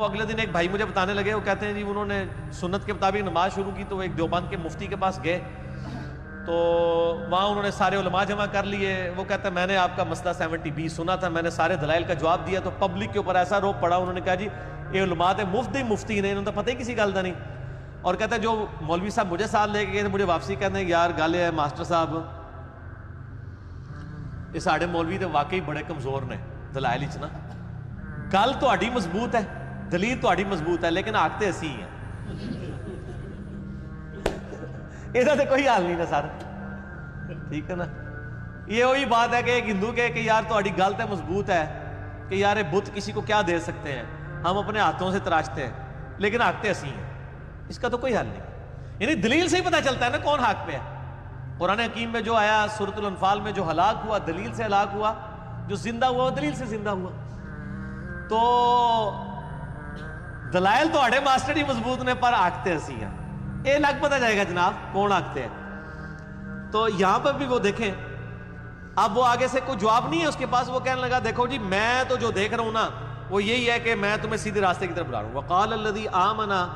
اگلے دن ایک بھائی مجھے بتانے لگے، وہ کہتے ہیں جی انہوں نے سنت کے مطابق نماز شروع کی تو وہ ایک دیوبند کے مفتی کے پاس گئے تو وہاں انہوں نے سارے علماء جمع کر لیے. وہ کہتا ہے میں نے آپ کا مسئلہ 70B سنا تھا، میں نے سارے دلائل کا جواب دیا تو پبلک کے اوپر ایسا روپ پڑا. انہوں نے کہا جی یہ علماء تھے مفتی نے، انہوں نے پتہ ہی کسی گل کا نہیں. اور کہتا ہے جو مولوی صاحب مجھے ساتھ لے کے گئے تھے مجھے واپسی کہتے ہیں یار گل ہے ماسٹر صاحب یہ ساڑھے مولوی تو واقعی بڑے کمزور نے دلائل نا. گل تہاڈی مضبوط ہے، دلیل تہاڈی مضبوط ہے، لیکن آکھتے اسی ہیں. یہ تو کوئی حال نہیں نا سر، ٹھیک ہے نا. یہ وہی بات ہے کہ ایک ہندو کہ یار تہاڈی گل تو مضبوط ہے کہ یار بت کسی کو کیا دے سکتے ہیں، ہم اپنے ہاتھوں سے تراشتے ہیں، لیکن آکھتے اسی ہیں. اس کا تو کوئی حل نہیں. یعنی دلیل سے ہی پتہ چلتا ہے نا کون حق پہ ہے. قرآن حکیم میں جو آیا سورۃ الانفال میں، جو ہلاک ہوا دلیل سے ہلاک ہوا، جو زندہ ہوا وہ دلیل سے زندہ ہوا. تو دلائل تو آڑے ماسٹر ہی مضبوط نے پر آکھتے اسی ہیں. یہ لگ پتہ جائے گا جناب کون آکھتے ہیں. تو یہاں پر بھی وہ دیکھیں، اب وہ آگے سے کوئی جواب نہیں ہے اس کے پاس. وہ کہنے لگا دیکھو جی میں تو جو دیکھ رہا ہوں نا وہ یہی ہے کہ میں تمہیں سیدھے راستے کی طرف بلا رہا ہوں. وقال الذی آمنا،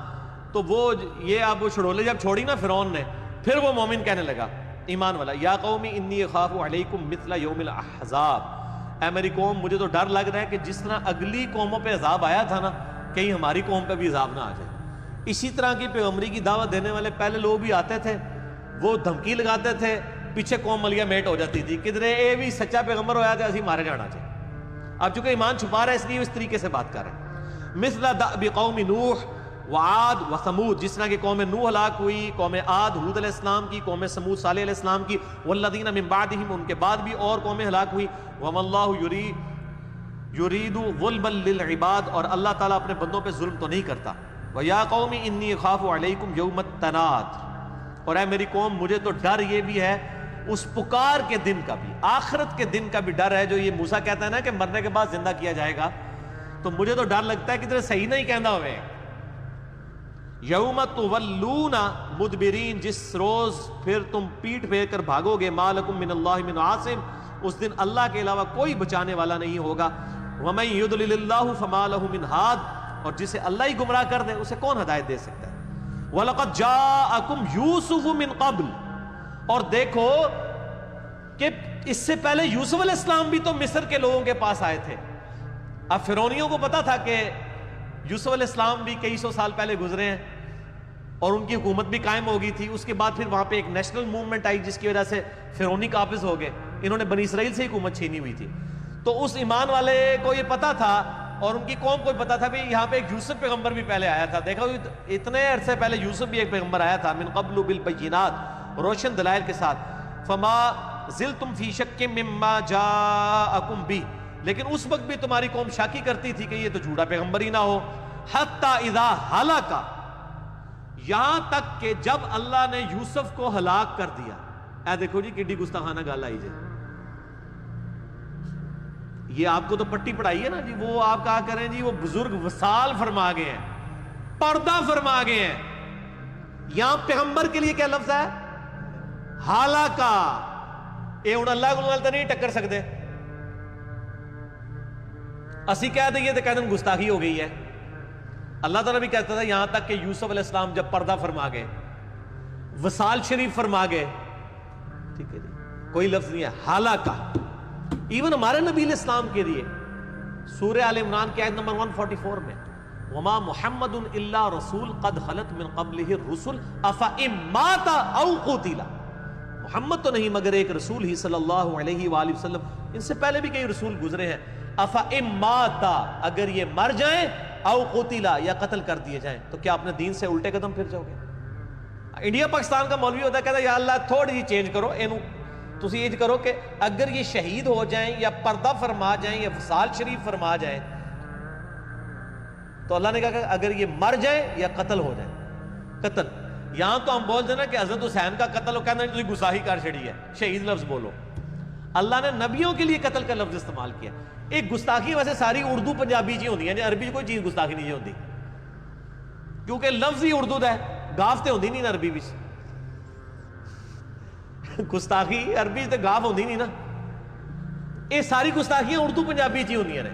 تو وہ یہ اب وہ چھڑولے جب چھوڑی نا فرعون نے، پھر وہ مومن کہنے لگا ایمان والا، یا قومی انی اخاف علیکم مثل یوم الاحزاب، اے میری قوم مجھے تو ڈر لگ رہا ہے کہ جس طرح اگلی قوموں پہ عذاب آیا تھا نا کہیں ہماری قوم پہ بھی عذاب نہ آ جائے. اسی طرح کی پیغمبری کی دعوت دینے والے پہلے لوگ بھی آتے تھے، وہ دھمکی لگاتے تھے، پیچھے قوم ملیہ میٹ ہو جاتی تھی کدھرے اے بھی سچا پیغمبر ہویا تھا اسی مارے جانا چاہیے. اب چونکہ ایمان چھپا رہا ہے اس لیے اس طریقے سے بات کر رہے ہیں. مثل دأب قوم نوح وعاد وثمود، جس طرح کہ قوم نوح ہلاک ہوئی، قوم عاد ہود علیہ السلام کی، قوم سمود صالح علیہ السلام کی، والذین من بعدہم ان کے بعد بھی اور قومیں ہلاک ہوئی. وما اللہ یرید ظلما للعباد، اور اللہ تعالیٰ اپنے بندوں پہ ظلم تو نہیں کرتا. وَيَا قَوْمِ إِنِّي أَخَافُ عَلَيْكُمْ يَوْمَ التَّنَادِ، اور اے میری قوم مجھے تو ڈر یہ بھی ہے اس پکار کے دن کا بھی، آخرت کے دن کا بھی ڈر ہے. جو یہ موسیٰ کہتا ہے نا کہ مرنے کے بعد زندہ کیا جائے گا، تو مجھے تو ڈر لگتا ہے کہ تیرے صحیح نہیں کہنا ہوئے. یوم تولون مدبرین، جس روز پھر تم پیٹ پھیر کر بھاگو گے. ما لکم من اللہ من عاصم، اس دن اللہ کے علاوہ کوئی بچانے والا نہیں ہوگا. ومن یضلل اللہ فما لہ من ہاد، اور جسے اللہ ہی گمراہ کر دے اسے کون ہدایت دے سکتا ہے. وَلَقَدْ جَاءَكُمْ يُوسُفُ مِنْ قَبْلِ، اور دیکھو کہ اس سے پہلے یوسف علیہ السلام بھی تو مصر کے لوگوں کے پاس آئے تھے. اب فرعونیوں کو پتا تھا کہ یوسف علیہ السلام بھی کئی سو سال پہلے گزرے ہیں اور ان کی حکومت بھی قائم ہو گئی تھی. اس کے بعد پھر وہاں پہ ایک نیشنل موومنٹ آئی جس کی وجہ سے فرعونی قابض ہو گئے. انہوں نے بنی اسرائیل سے حکومت چھینی ہوئی تھی. تو اس ایمان والے کو یہ پتا تھا اور ان کی قوم کو پتا تھا بھی یہاں پہ ایک یوسف پیغمبر بھی پہلے آیا تھا. دیکھا اتنے عرصے پہلے یوسف بھی ایک پیغمبر آیا تھا. من قبل بالبینات، روشن دلائل کے ساتھ. فما زلتم فی شک مما جاءکم بہ، لیکن اس وقت بھی تمہاری قوم شاکی کرتی تھی کہ یہ تو جھوٹا پیغمبر ہی نہ ہو. حتی اذا ہلاک، یہاں تک کہ جب اللہ نے یوسف کو ہلاک کر دیا. اے دیکھو جی کڈی گستاخانہ گل آئی جائے. یہ آپ کو تو پٹی پڑھائی ہے نا جی، وہ آپ کہا کریں جی وہ بزرگ وصال فرما گئے ہیں، پردہ فرما گئے ہیں. یہاں پیغمبر کے لیے کیا لفظ ہے؟ ہلاکا. یہ ہوں اللہ کو تو نہیں ٹکر سکتے. اسی کہہ دیں تو کہہ دیں گستاخی ہو گئی ہے. اللہ تعالیٰ بھی کہتا تھا یہاں تک کہ یوسف علیہ السلام جب پردہ فرما گئے، وصال شریف فرما گئے، ٹھیک ہے جی، کوئی لفظ نہیں ہے ہلاکا. ایون ہمارے نبی علیہ السلام کے لیے سورہ آل عمران کی آیت نمبر 144 میں وما محمد الا رسول قد خلت من قبلہ الرسل افئن مات او قتل، محمد تو نہیں مگر ایک رسول ہی صلی اللہ علیہ وآلہ وسلم، ان سے پہلے بھی کئی رسول گزرے ہیں. افئن مات، اگر یہ مر جائیں، او قتل، یا قتل کر دیے جائیں، تو کیا اپنے دین سے الٹے قدم پھر جاؤ گے؟ انڈیا پاکستان کا مولوی ہوتا ہے کہتا ہے یا اللہ تھوڑی جی چینج کرو، تسی یہ کرو کہ اگر یہ شہید ہو جائیں یا پردہ فرما جائیں یا وصال شریف فرما جائیں، تو اللہ نے کہا کہ اگر یہ مر جائیں یا قتل ہو جائیں. قتل یہاں تو ہم بولتے ہیں نا کہ حضرت حسین کا قتل ہو، کہنا نہیں تسی گستاخی کر چھڑی ہے، شہید لفظ بولو. اللہ نے نبیوں کے لیے قتل کا لفظ استعمال کیا. ایک گستاخی ویسے ساری اردو پنجابی جی ہوندی ہے، عربی کوئی چیز گستاخی نہیں ہوندی کیونکہ لفظ ہی اردو دا ہے، گاف تے ہوندی نہیں عربی وچ. گستاخی عربی تے گاف ہوندی نہیں نا. یہ ساری گستاخیاں اردو پنجابی چی ہوندیاں نے.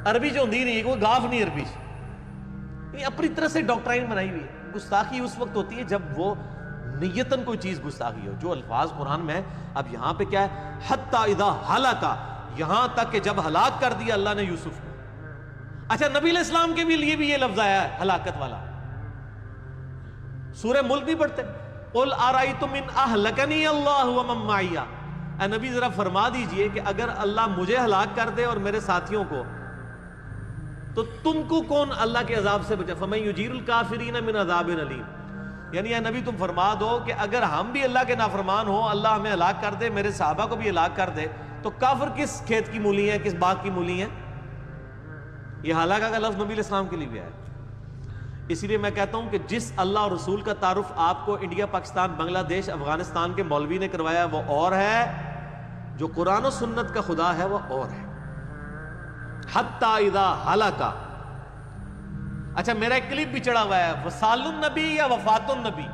عربی جو ہوندی نہیں کوئی گاف نہیں عربی یہ اپنی طرح سے ڈاکٹرائن بنائی ہوئی ہے. گستاخی اس وقت ہوتی ہے جب وہ نیتن کوئی چیز گستاخی ہو. جو الفاظ قرآن میں ہے, اب یہاں پہ کیا ہے, حتی اذا ہلاکا, یہاں تک کہ جب ہلاک کر دیا اللہ نے یوسف کو. اچھا نبی علیہ السلام کے بھی لیے بھی یہ لفظ آیا ہے ہلاکت والا. سورہ ملک نہیں پڑھتے, قل ارأیتم ان اہلکنی اللہ ومن معی, اے نبی ذرا فرما دیجئے کہ اگر اللہ مجھے ہلاک کر دے اور میرے ساتھیوں کو, تو تم کو کون اللہ کے عذاب سے بچا. فمن یجیر الکافرین من عذاب علیم, یعنی اے نبی تم فرما دو کہ اگر ہم بھی اللہ کے نافرمان ہوں, اللہ ہمیں ہلاک کر دے, میرے صحابہ کو بھی ہلاک کر دے, تو کافر کس کھیت کی مولی ہیں, کس باغ کی مولی ہیں. یہ ہلاکہ کا لفظ نبی علیہ السلام کے لیے بھی آیا. اسی لیے میں کہتا ہوں کہ جس اللہ اور رسول کا تعارف آپ کو انڈیا, پاکستان, بنگلہ دیش, افغانستان کے مولوی نے کروایا وہ اور ہے, جو قرآن و سنت کا خدا ہے وہ اور ہے. حتی اذا ہلاکا. اچھا میرا ایک کلپ بھی چڑھا ہوا ہے, وصال النبی یا وفات النبی,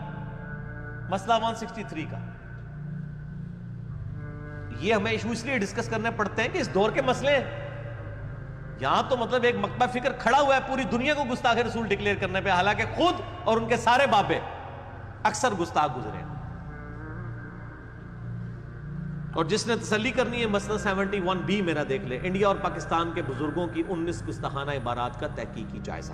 مسئلہ 163 کا. یہ ہمیں ایشو اس لیے ڈسکس کرنے پڑتے ہیں کہ اس دور کے مسئلے ہیں. یہاں تو مطلب ایک مکتبہ فکر کھڑا ہوا ہے پوری دنیا کو گستاخ رسول ڈکلیئر کرنے پہ, حالانکہ خود اور ان کے سارے بابے اکثر گستاخ گزرے ہیں. اور جس نے تسلی کرنی ہے مسئلہ 71B میرا دیکھ لے, انڈیا اور پاکستان کے بزرگوں کی 19 گستاخانہ عبارات کا تحقیقی جائزہ.